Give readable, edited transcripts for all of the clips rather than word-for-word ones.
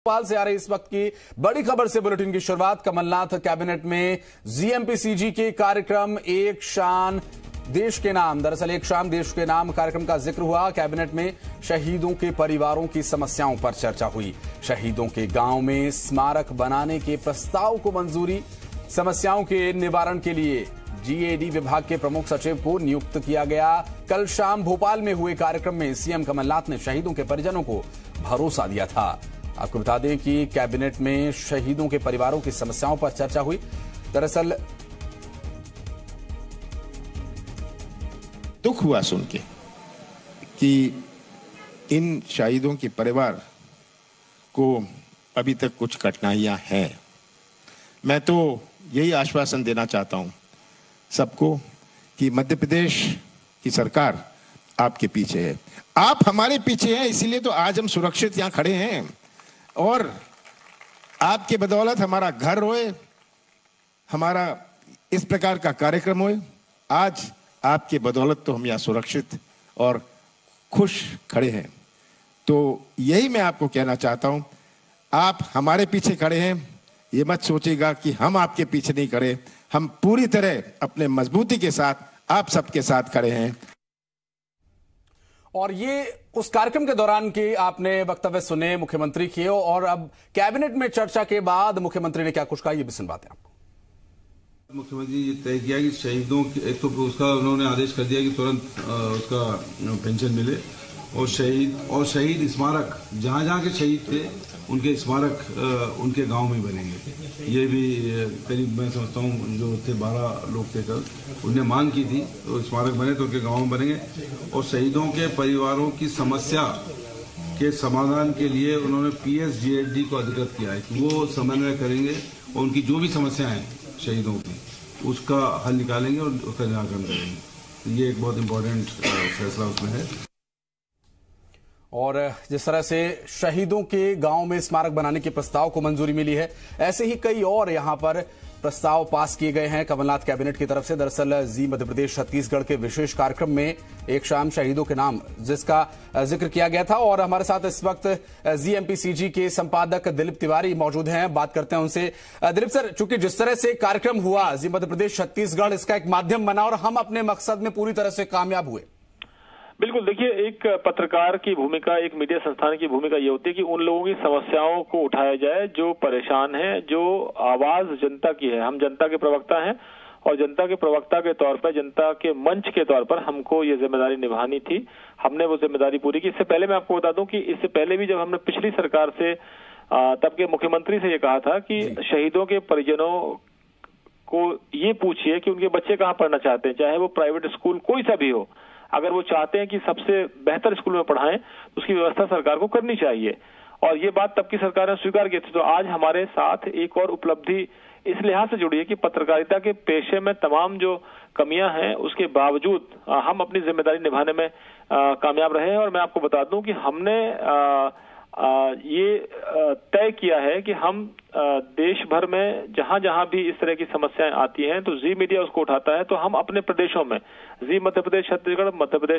भोपाल से आ रही इस वक्त की बड़ी खबर से बुलेटिन की शुरुआत। कमलनाथ कैबिनेट में जीएमपीसीजी के कार्यक्रम एक शाम देश के नाम, दरअसल एक शाम देश के नाम कार्यक्रम का जिक्र हुआ। कैबिनेट में शहीदों के परिवारों की समस्याओं पर चर्चा हुई। शहीदों के गांव में स्मारक बनाने के प्रस्ताव को मंजूरी। समस्याओं के निवारण के लिए जीएडी विभाग के प्रमुख सचिव को नियुक्त किया गया। कल शाम भोपाल में हुए कार्यक्रम में सीएम कमलनाथ ने शहीदों के परिजनों को भरोसा दिया था। आपको बता दें कि कैबिनेट में शहीदों के परिवारों की समस्याओं पर चर्चा हुई। दरअसल दुख हुआ सुन के कि इन शहीदों के परिवार को अभी तक कुछ कठिनाइयां हैं। मैं तो यही आश्वासन देना चाहता हूं सबको कि मध्य प्रदेश की सरकार आपके पीछे है, आप हमारे पीछे हैं, इसीलिए तो आज हम सुरक्षित यहां खड़े हैं। और आपके बदौलत हमारा घर रोए, हमारा इस प्रकार का कार्यक्रम होए। आज आपके बदौलत तो हम यहाँ सुरक्षित और खुश खड़े हैं। तो यही मैं आपको कहना चाहता हूं, आप हमारे पीछे खड़े हैं, ये मत सोचिएगा कि हम आपके पीछे नहीं खड़े। हम पूरी तरह अपने मजबूती के साथ आप सबके साथ खड़े हैं। और ये उस कार्यक्रम के दौरान के आपने वक्तव्य सुने मुख्यमंत्री के, और अब कैबिनेट में चर्चा के बाद मुख्यमंत्री ने क्या कुछ कहा, ये भी सुनवाते हैं आपको। मुख्यमंत्री ने तय किया कि शहीदों की एक तो उसका उन्होंने आदेश कर दिया कि तुरंत उसका पेंशन मिले, और शहीद स्मारक जहां जहां के शहीद थे उनके स्मारक उनके गांव में बनेंगे। ये भी करीब मैं समझता हूँ जो थे 12 लोग थे कल, उनने मांग की थी तो स्मारक बने तो उनके गांव में बनेंगे। और शहीदों के परिवारों की समस्या के समाधान के लिए उन्होंने पीएसजीएडी को अधिकृत किया है कि वो समन्वय करेंगे और उनकी जो भी समस्याएं हैं शहीदों की उसका हल निकालेंगे और उसका निराकरण करेंगे। ये एक बहुत इंपॉर्टेंट फैसला उसमें है। और जिस तरह से शहीदों के गांव में स्मारक बनाने के प्रस्ताव को मंजूरी मिली है, ऐसे ही कई और यहां पर प्रस्ताव पास किए गए हैं कमलनाथ कैबिनेट की तरफ से। दरअसल जी मध्य प्रदेश छत्तीसगढ़ के विशेष कार्यक्रम में एक शाम शहीदों के नाम जिसका जिक्र किया गया था। और हमारे साथ इस वक्त जीएमपीसीजी के संपादक दिलीप तिवारी मौजूद हैं, बात करते हैं उनसे। दिलीप सर, चूंकि जिस तरह से कार्यक्रम हुआ जी मध्य प्रदेश छत्तीसगढ़ इसका एक माध्यम बना और हम अपने मकसद में पूरी तरह से कामयाब हुए। बिल्कुल, देखिए, एक पत्रकार की भूमिका, एक मीडिया संस्थान की भूमिका ये होती है कि उन लोगों की समस्याओं को उठाया जाए जो परेशान हैं, जो आवाज जनता की है। हम जनता के प्रवक्ता हैं और जनता के प्रवक्ता के तौर पर, जनता के मंच के तौर पर हमको ये जिम्मेदारी निभानी थी। हमने वो जिम्मेदारी पूरी की। इससे पहले मैं आपको बता दूं कि इससे पहले भी जब हमने पिछली सरकार से तब के मुख्यमंत्री से ये कहा था कि शहीदों के परिजनों को ये पूछिए कि उनके बच्चे कहाँ पढ़ना चाहते हैं, चाहे वो प्राइवेट स्कूल कोई सा भी हो। अगर वो चाहते हैं कि सबसे बेहतर स्कूल में पढ़ाएं तो उसकी व्यवस्था सरकार को करनी चाहिए। और ये बात तब की सरकार ने स्वीकार की थी। तो आज हमारे साथ एक और उपलब्धि इस लिहाज से जुड़ी है कि पत्रकारिता के पेशे में तमाम जो कमियां हैं उसके बावजूद हम अपनी जिम्मेदारी निभाने में कामयाब रहे हैं। और मैं आपको बता दूं कि हमने ये तय किया है कि हम देश भर में जहां जहां भी इस तरह की समस्याएं आती हैं तो जी मीडिया उसको उठाता है। तो हम अपने प्रदेशों में, जी मध्य प्रदेश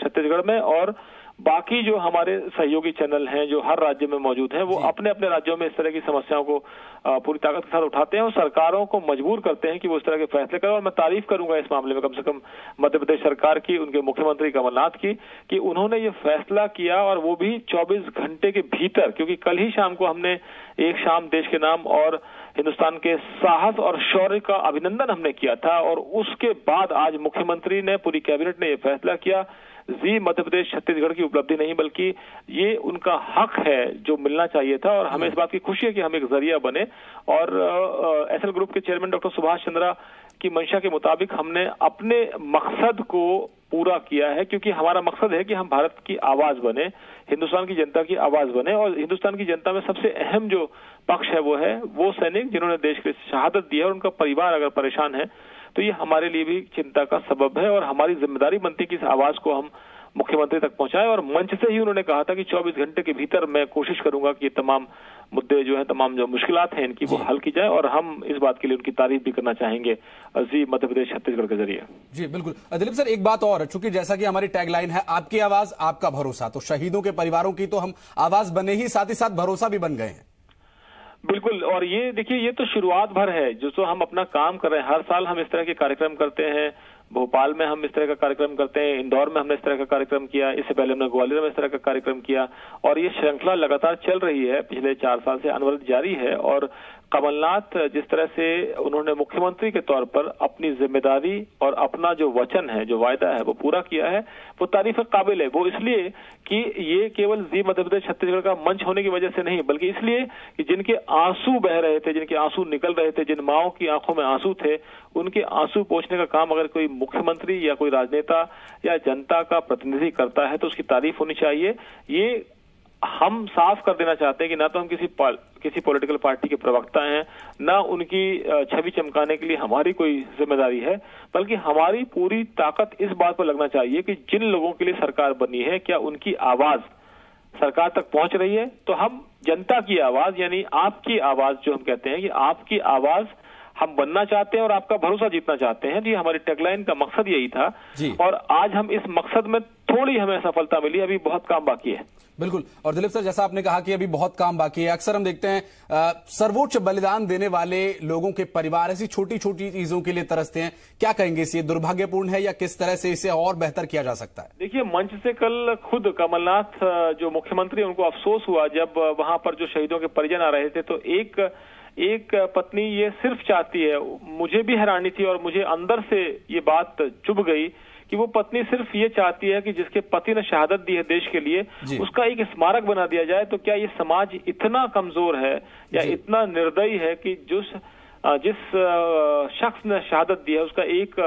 छत्तीसगढ़ में और बाकी जो हमारे सहयोगी चैनल हैं जो हर राज्य में मौजूद हैं, वो अपने अपने राज्यों में इस तरह की समस्याओं को पूरी ताकत के साथ उठाते हैं और सरकारों को मजबूर करते हैं कि वो इस तरह के फैसले करें। और मैं तारीफ करूंगा इस मामले में कम से कम मध्य प्रदेश सरकार की, उनके मुख्यमंत्री कमलनाथ की, कि उन्होंने ये फैसला किया और वो भी 24 घंटे के भीतर। क्योंकि कल ही शाम को हमने एक शाम देश के नाम और हिंदुस्तान के साहस और शौर्य का अभिनंदन हमने किया था, और उसके बाद आज मुख्यमंत्री ने, पूरी कैबिनेट ने यह फैसला किया। जी मध्य प्रदेश छत्तीसगढ़ की उपलब्धि नहीं बल्कि ये उनका हक है जो मिलना चाहिए था। और हमें इस बात की खुशी है कि हम एक जरिया बने। और एसएल ग्रुप के चेयरमैन डॉक्टर सुभाष चंद्रा की मंशा के मुताबिक हमने अपने मकसद को पूरा किया है, क्योंकि हमारा मकसद है कि हम भारत की आवाज बने, हिंदुस्तान की जनता की आवाज बने। और हिंदुस्तान की जनता में सबसे अहम जो पक्ष है वो है वो सैनिक जिन्होंने देश के लिए शहादत दी है, और उनका परिवार अगर परेशान है तो ये हमारे लिए भी चिंता का सबब है। और हमारी जिम्मेदारी बनती है कि इस आवाज को हम मुख्यमंत्री तक पहुंचाएं। और मंच से ही उन्होंने कहा था कि 24 घंटे के भीतर मैं कोशिश करूंगा कि ये तमाम मुद्दे जो हैं, तमाम जो मुश्किलात हैं, इनकी वो हल की जाए। और हम इस बात के लिए उनकी तारीफ भी करना चाहेंगे जी मध्य प्रदेश छत्तीसगढ़ के जरिए। जी बिल्कुल। दिलीप सर, एक बात और, चूंकि जैसा कि हमारी टैगलाइन है आपकी आवाज आपका भरोसा, तो शहीदों के परिवारों की तो हम आवाज बने ही, साथ भरोसा भी बन गए हैं। बिल्कुल। और ये देखिए, ये तो शुरुआत भर है जो तो हम अपना काम कर रहे हैं। हर साल हम इस तरह के कार्यक्रम करते हैं। भोपाल में हम इस तरह का कार्यक्रम करते हैं, इंदौर में हमने इस तरह का कार्यक्रम किया, इससे पहले हमने ग्वालियर में इस तरह का कार्यक्रम किया, और ये श्रृंखला लगातार चल रही है, पिछले 4 साल से अनवरत जारी है। और कमलनाथ जिस तरह से उन्होंने मुख्यमंत्री के तौर पर अपनी जिम्मेदारी और अपना जो वचन है, जो वायदा है, वो पूरा किया है, वो तारीफ काबिल है। वो इसलिए कि ये केवल जी मध्य प्रदेश छत्तीसगढ़ का मंच होने की वजह से नहीं, बल्कि इसलिए कि जिनके आंसू बह रहे थे, जिनके आंसू निकल रहे थे, जिन माओं की आंखों में आंसू थे, उनके आंसू पोंछने का काम अगर कोई मुख्यमंत्री या कोई राजनेता या जनता का प्रतिनिधि करता है तो उसकी तारीफ होनी चाहिए। ये हम साफ कर देना चाहते हैं कि ना तो हम किसी पॉलिटिकल पार्टी के प्रवक्ता हैं, ना उनकी छवि चमकाने के लिए हमारी कोई जिम्मेदारी है, बल्कि हमारी पूरी ताकत इस बात पर लगना चाहिए कि जिन लोगों के लिए सरकार बनी है, क्या उनकी आवाज सरकार तक पहुंच रही है। तो हम जनता की आवाज, यानी आपकी आवाज जो हम कहते हैं कि आपकी आवाज हम बनना चाहते हैं और आपका भरोसा जीतना चाहते हैं। जी, हमारी टैगलाइन का मकसद यही था और आज हम इस मकसद में थोड़ी हमें सफलता मिली, अभी बहुत काम बाकी है। बिल्कुल। और दिलीप सर, जैसा आपने कहा कि अभी बहुत काम बाकी है, अक्सर हम देखते हैं सर्वोच्च बलिदान देने वाले लोगों के परिवार ऐसी छोटी छोटी चीजों के लिए तरसते हैं। क्या कहेंगे, इसे दुर्भाग्यपूर्ण है या किस तरह से इसे और बेहतर किया जा सकता है? देखिए, मंच से कल खुद कमलनाथ जो मुख्यमंत्री, उनको अफसोस हुआ जब वहां पर जो शहीदों के परिजन आ रहे थे, तो एक पत्नी ये सिर्फ चाहती है, मुझे भी हैरानी थी और मुझे अंदर से ये बात चुभ गई कि वो पत्नी सिर्फ ये चाहती है कि जिसके पति ने शहादत दी है देश के लिए, उसका एक स्मारक बना दिया जाए। तो क्या ये समाज इतना कमजोर है या इतना निर्दयी है कि जिस शख्स ने शहादत दी है उसका एक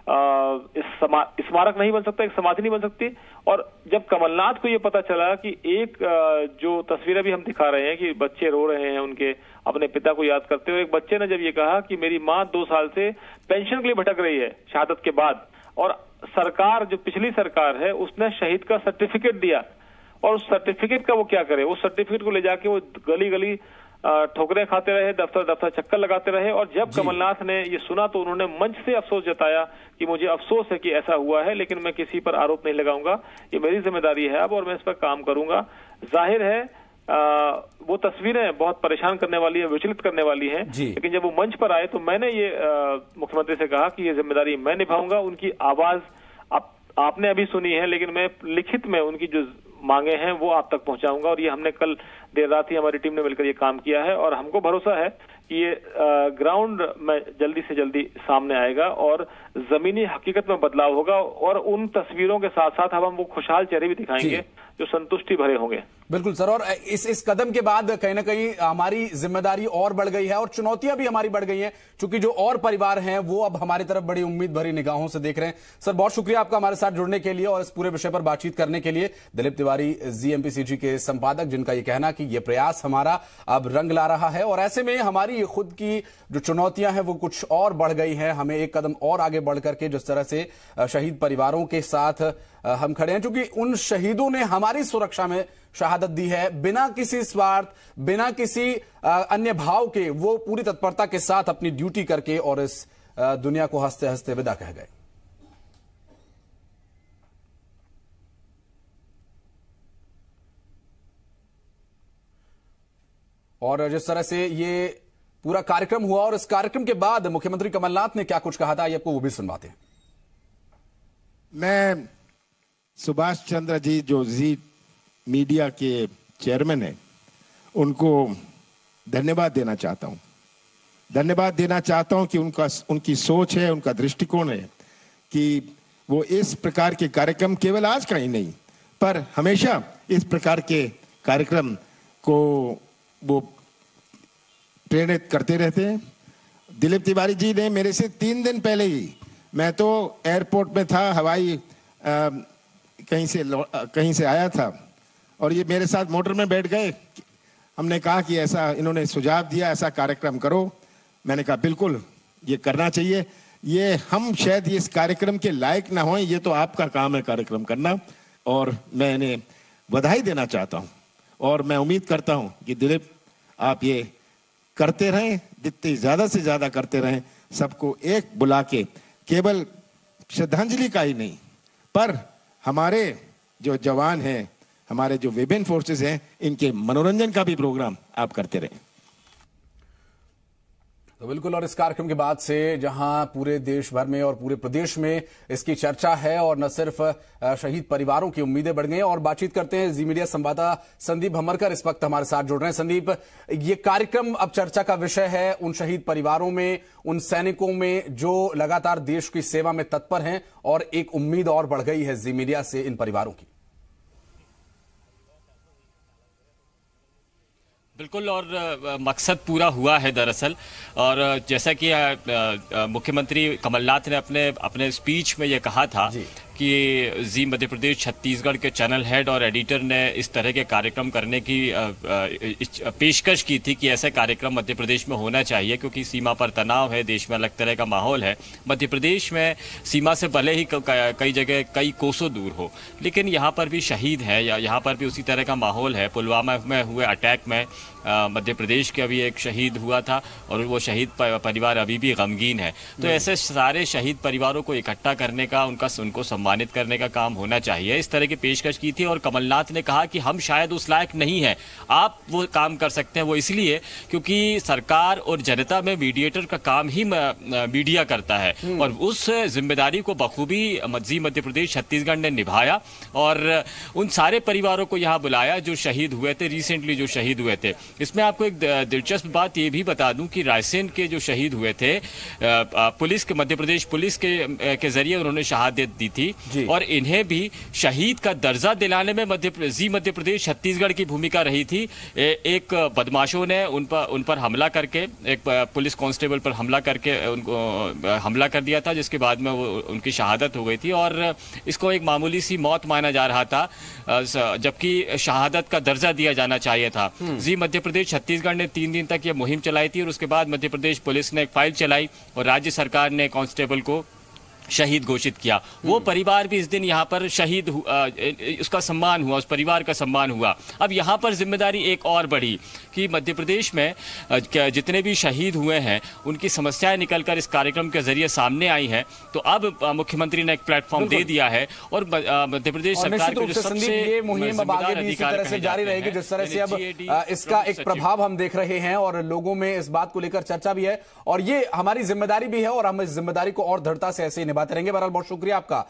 स्मारक नहीं बन सकता, एक समाधि नहीं बन सकती? और जब कमलनाथ को ये पता चला कि एक जो तस्वीरें भी हम दिखा रहे हैं कि बच्चे रो रहे हैं उनके अपने पिता को याद करते हुए, एक बच्चे ने जब ये कहा कि मेरी माँ 2 साल से पेंशन के लिए भटक रही है शहादत के बाद, और सरकार जो पिछली सरकार है उसने शहीद का सर्टिफिकेट दिया, और उस सर्टिफिकेट का वो क्या करे? उस सर्टिफिकेट को ले जाके वो गली गली ठोकरें खाते रहे, दफ्तर दफ्तर चक्कर लगाते रहे। और जब कमलनाथ ने ये सुना तो उन्होंने मंच से अफसोस जताया कि मुझे अफसोस है कि ऐसा हुआ है, लेकिन मैं किसी पर आरोप नहीं लगाऊंगा, ये मेरी जिम्मेदारी है अब और मैं इस पर काम करूंगा। जाहिर है वो तस्वीरें बहुत परेशान करने वाली है, विचलित करने वाली हैं, लेकिन जब वो मंच पर आए तो मैंने ये मुख्यमंत्री से कहा कि ये जिम्मेदारी मैं निभाऊंगा। उनकी आवाज आपने अभी सुनी है, लेकिन मैं लिखित में उनकी जो मांगे हैं वो आप तक पहुंचाऊंगा। और ये हमने कल देर रात ही हमारी टीम ने मिलकर ये काम किया है और हमको भरोसा है कि ये ग्राउंड में जल्दी से जल्दी सामने आएगा और जमीनी हकीकत में बदलाव होगा, और उन तस्वीरों के साथ साथ अब हम वो खुशहाल चेहरे भी दिखाएंगे जो संतुष्टि भरे होंगे। बिल्कुल सर, और इस कदम के बाद कहीं ना कहीं हमारी जिम्मेदारी और बढ़ गई है और चुनौतियां भी हमारी बढ़ गई हैं, क्योंकि जो और परिवार हैं वो अब हमारी तरफ बड़ी उम्मीद भरी निगाहों से देख रहे हैं। सर, बहुत शुक्रिया आपका हमारे साथ जुड़ने के लिए और इस पूरे विषय पर बातचीत करने के लिए। दिलीप तिवारी, जीएमपीसीजी के संपादक, जिनका ये कहना कि ये प्रयास हमारा अब रंग ला रहा है और ऐसे में हमारी खुद की जो चुनौतियां हैं वो कुछ और बढ़ गई हैं। हमें एक कदम और आगे बढ़ करके जिस तरह से शहीद परिवारों के साथ हम खड़े हैं, क्योंकि उन शहीदों ने हमारी सुरक्षा में शहादत दी है, बिना किसी स्वार्थ, बिना किसी अन्य भाव के वो पूरी तत्परता के साथ अपनी ड्यूटी करके और इस दुनिया को हंसते हंसते विदा कह गए। और जिस तरह से ये पूरा कार्यक्रम हुआ और इस कार्यक्रम के बाद मुख्यमंत्री कमलनाथ ने क्या कुछ कहा था, ये आपको वो भी सुनवाते हैं। मैं सुभाष चंद्र जी जो जी मीडिया के चेयरमैन हैं, उनको धन्यवाद देना चाहता हूं। धन्यवाद देना चाहता हूं कि उनकी सोच है, उनका दृष्टिकोण है कि वो इस प्रकार के कार्यक्रम केवल आज का ही नहीं पर हमेशा इस प्रकार के कार्यक्रम को वो प्रेरित करते रहते हैं। दिलीप तिवारी जी ने मेरे से 3 दिन पहले ही, मैं तो एयरपोर्ट में था, हवाई कहीं से आया था और ये मेरे साथ मोटर में बैठ गए। हमने कहा कि ऐसा, इन्होंने सुझाव दिया ऐसा कार्यक्रम करो। मैंने कहा बिल्कुल ये करना चाहिए। ये हम शायद इस कार्यक्रम के लायक ना हों, ये तो आपका काम है कार्यक्रम करना, और मैं इन्हें बधाई देना चाहता हूं और मैं उम्मीद करता हूं कि दिलीप आप ये करते रहें, जितनी ज्यादा से ज्यादा करते रहें। सबको एक बुला के केवल श्रद्धांजलि का ही नहीं पर हमारे जो जवान हैं, हमारे जो विभिन्न फोर्सेस हैं, इनके मनोरंजन का भी प्रोग्राम आप करते रहें। तो बिल्कुल, और इस कार्यक्रम के बाद से जहां पूरे देश भर में और पूरे प्रदेश में इसकी चर्चा है और न सिर्फ शहीद परिवारों की उम्मीदें बढ़ गई हैं। और बातचीत करते हैं जी मीडिया संवाददाता संदीप भमरकर इस वक्त हमारे साथ जुड़ रहे हैं। संदीप, ये कार्यक्रम अब चर्चा का विषय है उन शहीद परिवारों में, उन सैनिकों में जो लगातार देश की सेवा में तत्पर हैं, और एक उम्मीद और बढ़ गई है जी मीडिया से इन परिवारों की। बिल्कुल, और मकसद पूरा हुआ है दरअसल। और जैसा कि मुख्यमंत्री कमलनाथ ने अपने स्पीच में ये कहा था कि जी मध्य प्रदेश छत्तीसगढ़ के चैनल हेड और एडिटर ने इस तरह के कार्यक्रम करने की पेशकश की थी कि ऐसे कार्यक्रम मध्य प्रदेश में होना चाहिए, क्योंकि सीमा पर तनाव है, देश में अलग तरह का माहौल है। मध्य प्रदेश में सीमा से भले ही कई जगह कई कोसों दूर हो, लेकिन यहाँ पर भी शहीद है, या यहाँ पर भी उसी तरह का माहौल है। पुलवामा में हुए अटैक में मध्य प्रदेश के अभी एक शहीद हुआ था, और वो शहीद परिवार अभी भी गमगीन है। तो ऐसे सारे शहीद परिवारों को इकट्ठा करने का, उनको सम्मानित करने का काम होना चाहिए। इस तरह की पेशकश की थी, और कमलनाथ ने कहा कि हम शायद उस लायक नहीं हैं, आप वो काम कर सकते हैं। वो इसलिए क्योंकि सरकार और जनता में मीडिएटर का काम ही मीडिया करता है, और उस जिम्मेदारी को बखूबी जी मध्य प्रदेश छत्तीसगढ़ ने निभाया, और उन सारे परिवारों को यहाँ बुलाया जो शहीद हुए थे, रिसेंटली जो शहीद हुए थे। इसमें आपको एक दिलचस्प बात ये भी बता दूं कि रायसेन के जो शहीद हुए थे, पुलिस के, मध्य प्रदेश पुलिस के जरिए उन्होंने शहादत दी थी, और इन्हें भी शहीद का दर्जा दिलाने में मध्य प्रदेश छत्तीसगढ़ की भूमिका रही थी। एक बदमाशों ने उन पर हमला करके, एक पुलिस कांस्टेबल पर हमला करके उनको हमला कर दिया था, जिसके बाद में उनकी शहादत हो गई थी, और इसको एक मामूली सी मौत माना जा रहा था, जबकि शहादत का दर्जा दिया जाना चाहिए था। जी मध्य प्रदेश छत्तीसगढ़ ने 3 दिन तक यह मुहिम चलाई थी, और उसके बाद मध्य प्रदेश पुलिस ने एक फाइल चलाई, और राज्य सरकार ने कांस्टेबल को शहीद घोषित किया। वो परिवार भी इस दिन यहाँ पर शहीद उसका सम्मान हुआ, उस परिवार का सम्मान हुआ। अब यहाँ पर जिम्मेदारी एक और बढ़ी कि मध्य प्रदेश में जितने भी शहीद हुए हैं उनकी समस्याएं निकलकर इस कार्यक्रम के जरिए सामने आई हैं। तो अब मुख्यमस्त्री ने एक प्लेटफॉर्म दे दिया है, और मध्य प्रदेश सरकार को जो सबसे ये मुहिम अब आगे भी इसी तरह से जारी रहेगी, जिस तरह से अब इसका एक प्रभाव हम देख रहे हैं, और लोगों में इस बात को लेकर चर्चा भी है, और ये हमारी जिम्मेदारी भी है, और हम इस जिम्मेदारी को और दृढ़ता से ऐसे ही निभाते रहेंगे। बहरहाल बहुत शुक्रिया आपका।